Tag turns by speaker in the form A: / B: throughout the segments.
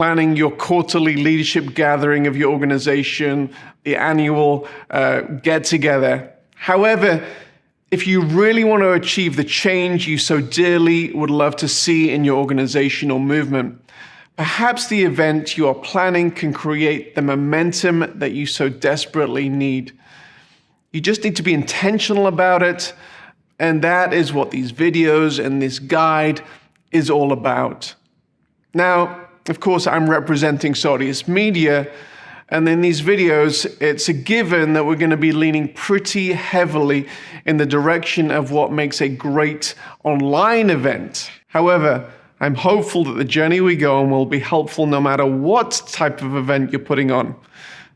A: planning your quarterly leadership gathering of your organization, the annual get-together. However, if you really want to achieve the change you so dearly would love to see in your organization or movement, perhaps the event you are planning can create the momentum that you so desperately need. You just need to be intentional about it, and that is what these videos and this guide is all about. Now, of course, I'm representing Saudius Media, and in these videos, it's a given that we're going to be leaning pretty heavily in the direction of what makes a great online event. However, I'm hopeful that the journey we go on will be helpful no matter what type of event you're putting on.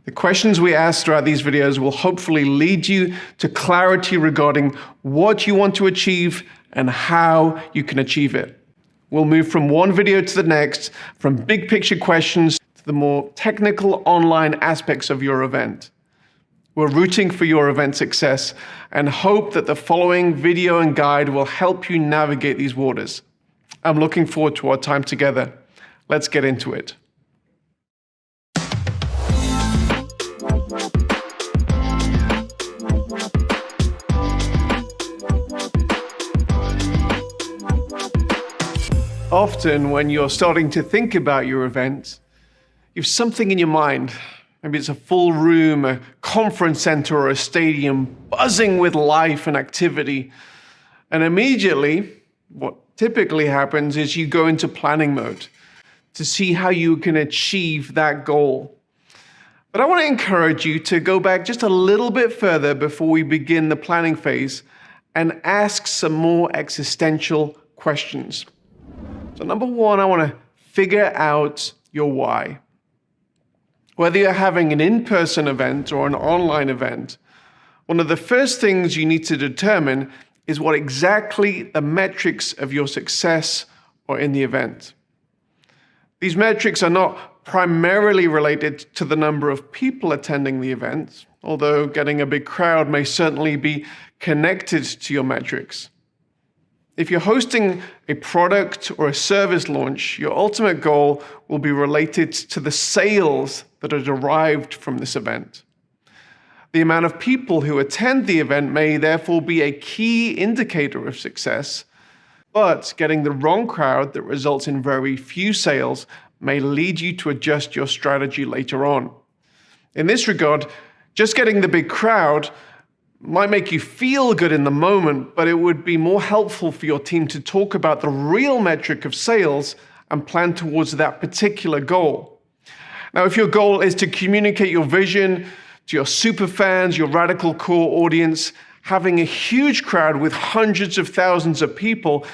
A: The questions we ask throughout these videos will hopefully lead you to clarity regarding what you want to achieve and how you can achieve it. We'll move from one video to the next, from big picture questions to the more technical online aspects of your event. We're rooting for your event success and hope that the following video and guide will help you navigate these waters. I'm looking forward to our time together. Let's get into it. Often when you're starting to think about your event, you have something in your mind. Maybe it's a full room, a conference center, or a stadium buzzing with life and activity. And immediately, what typically happens is you go into planning mode to see how you can achieve that goal. But I want to encourage you to go back just a little bit further before we begin the planning phase and ask some more existential questions. So number one, I want to figure out your why. Whether you're having an in-person event or an online event, one of the first things you need to determine is what exactly the metrics of your success are in the event. These metrics are not primarily related to the number of people attending the event, although getting a big crowd may certainly be connected to your metrics. If you're hosting a product or a service launch, your ultimate goal will be related to the sales that are derived from this event. The amount of people who attend the event may therefore be a key indicator of success, but getting the wrong crowd that results in very few sales may lead you to adjust your strategy later on. In this regard, just getting the big crowd might make you feel good in the moment, but it would be more helpful for your team to talk about the real metric of sales and plan towards that particular goal. Now, if your goal is to communicate your vision to your super fans, your radical core audience, having a huge crowd with hundreds of thousands of people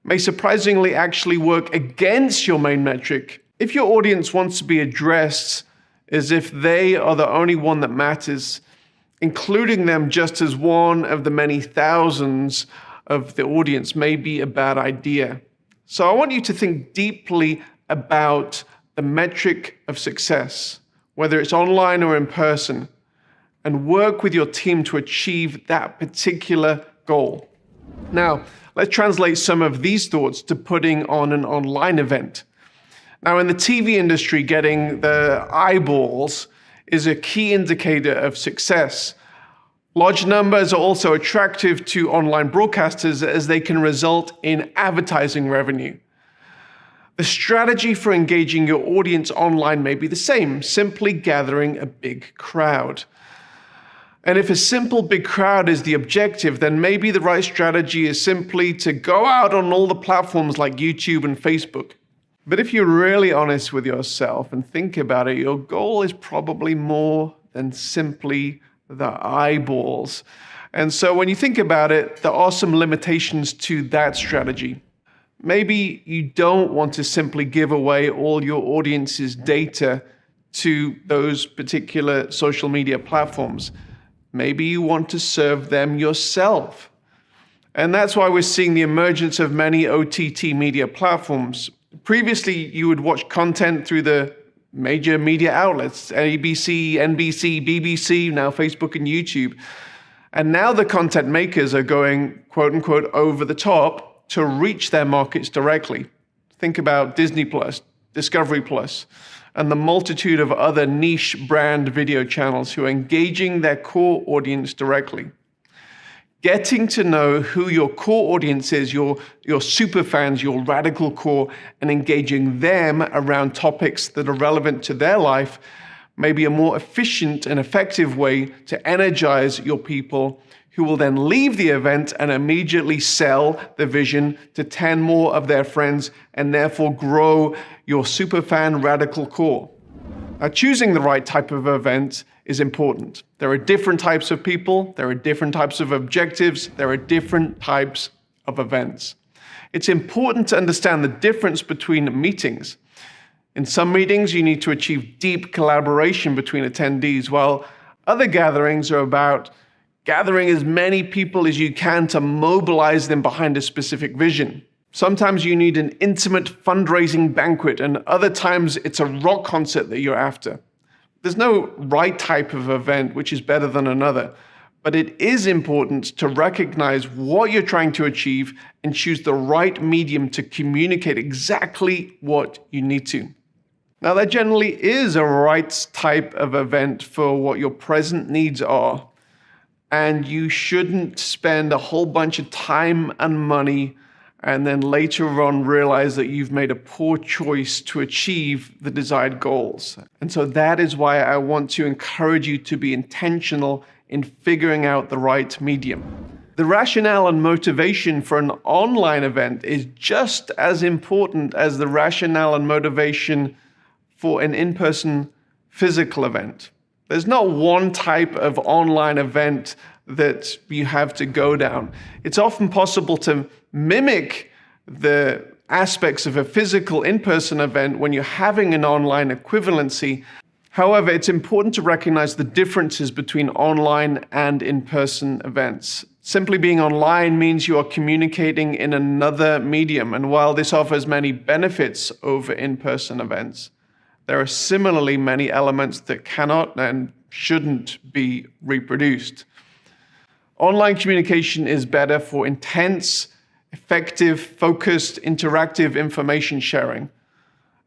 A: may surprisingly actually work against your main metric. If your audience wants to be addressed as if they are the only one that matters, including them just as one of the many thousands of the audience may be a bad idea. So I want you to think deeply about the metric of success, whether it's online or in person, and work with your team to achieve that particular goal. Now, let's translate some of these thoughts to putting on an online event. Now, in the TV industry, getting the eyeballs is a key indicator of success. Large numbers are also attractive to online broadcasters as they can result in advertising revenue. The strategy for engaging your audience online may be the same, simply gathering a big crowd. And if a simple big crowd is the objective, then maybe the right strategy is simply to go out on all the platforms like YouTube and Facebook. But if you're really honest with yourself and think about it, your goal is probably more than simply the eyeballs. And so when you think about it, there are some limitations to that strategy. Maybe you don't want to simply give away all your audience's data to those particular social media platforms. Maybe you want to serve them yourself. And that's why we're seeing the emergence of many OTT media platforms. Previously, you would watch content through the major media outlets, ABC, NBC, BBC, now Facebook and YouTube. And now the content makers are going, quote unquote, over the top to reach their markets directly. Think about Disney Plus, Discovery Plus, and the multitude of other niche brand video channels who are engaging their core audience directly. Getting to know who your core audience is, your super fans, your radical core, and engaging them around topics that are relevant to their life may be a more efficient and effective way to energize your people, who will then leave the event and immediately sell the vision to 10 more of their friends and therefore grow your superfan radical core. Now, choosing the right type of event is important. There are different types of people, there are different types of objectives, there are different types of events. It's important to understand the difference between meetings. In some meetings, you need to achieve deep collaboration between attendees, while other gatherings are about gathering as many people as you can to mobilize them behind a specific vision. Sometimes you need an intimate fundraising banquet, and other times it's a rock concert that you're after. There's no right type of event which is better than another, but it is important to recognize what you're trying to achieve and choose the right medium to communicate exactly what you need to. Now, there generally is a right type of event for what your present needs are, and you shouldn't spend a whole bunch of time and money and then later on realize that you've made a poor choice to achieve the desired goals. And so that is why I want to encourage you to be intentional in figuring out the right medium. The rationale and motivation for an online event is just as important as the rationale and motivation for an in-person physical event. There's not one type of online event that you have to go down. It's often possible to mimic the aspects of a physical in-person event when you're having an online equivalency. However, it's important to recognize the differences between online and in-person events. Simply being online means you are communicating in another medium, and while this offers many benefits over in-person events, there are similarly many elements that cannot and shouldn't be reproduced. Online communication is better for intense, effective, focused, interactive information sharing,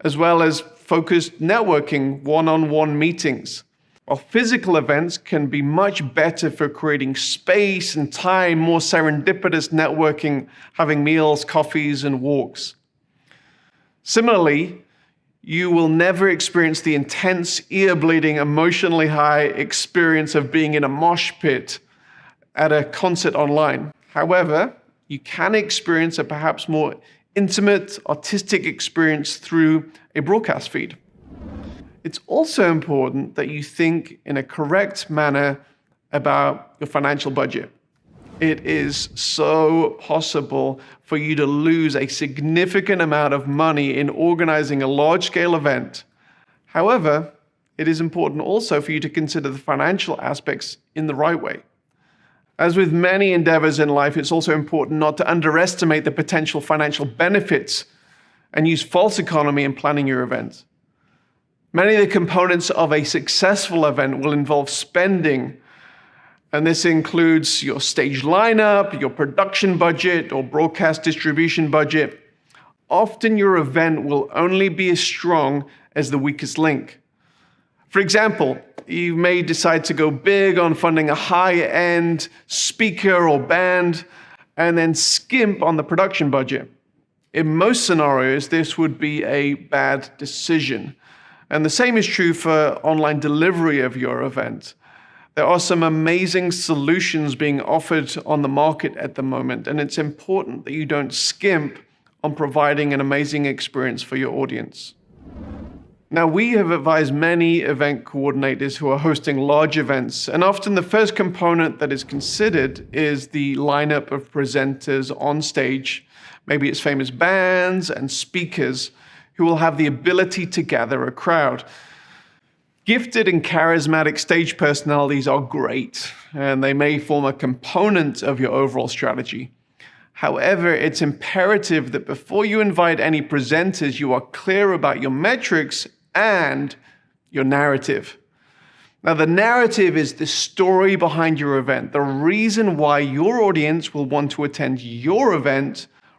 A: as well as focused networking, one-on-one meetings. While physical events can be much better for creating space and time, more serendipitous networking, having meals, coffees, and walks. Similarly, you will never experience the intense, ear-bleeding, emotionally high experience of being in a mosh pit at a concert online. However, you can experience a perhaps more intimate, artistic experience through a broadcast feed. It's also important that you think in a correct manner about your financial budget. It is so possible for you to lose a significant amount of money in organizing a large-scale event. However, it is important also for you to consider the financial aspects in the right way. As with many endeavors in life, it's also important not to underestimate the potential financial benefits and use false economy in planning your event. Many of the components of a successful event will involve spending, and this includes your stage lineup, your production budget, or broadcast distribution budget. Often your event will only be as strong as the weakest link. For example, you may decide to go big on funding a high-end speaker or band and then skimp on the production budget. In most scenarios, this would be a bad decision. And the same is true for online delivery of your event. There are some amazing solutions being offered on the market at the moment, and it's important that you don't skimp on providing an amazing experience for your audience. Now, we have advised many event coordinators who are hosting large events, and often the first component that is considered is the lineup of presenters on stage. Maybe it's famous bands and speakers who will have the ability to gather a crowd. Gifted and charismatic stage personalities are great, and they may form a component of your overall strategy. However, it's imperative that before you invite any presenters, you are clear about your metrics and your narrative. Now, the narrative is the story behind your event, the reason why your audience will want to attend your event